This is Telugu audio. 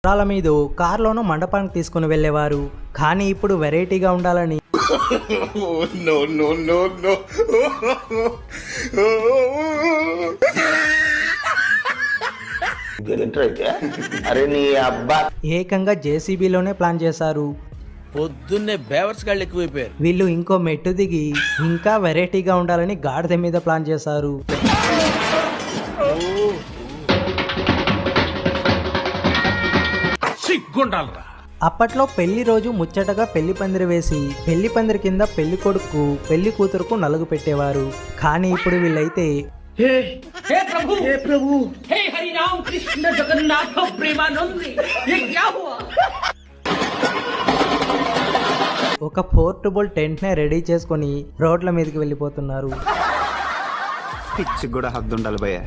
గుర్రాల మీద కార్లోనూ మండపానికి తీసుకుని వెళ్ళేవారు. కానీ ఇప్పుడు వెరైటీగా ఉండాలని ఏకంగా జేసీబీలోనే ప్లాన్ చేశారు. పొద్దున్నే బేవర్స్ గాళ్ళు ఎక్కువైపోయారు. వీళ్ళు ఇంకో మెట్టు దిగి ఇంకా వెరైటీగా ఉండాలని గాడిద మీద ప్లాన్ చేశారు. అప్పట్లో పెళ్లి రోజు ముచ్చటగా పెళ్లి పందిరి వేసి పెళ్లి పందిరి కింద పెళ్లి కొడుకు పెళ్లి కూతురుకు నలుగు పెట్టేవారు. కానీ ఇప్పుడు వీళ్ళైతే ఒక పోర్టబుల్ టెంట్ నే రెడీ చేసుకుని రోడ్ల మీదకి వెళ్ళిపోతున్నారు. పిచ్చి కూడా హద్దు ఉండాలి భయ్యా.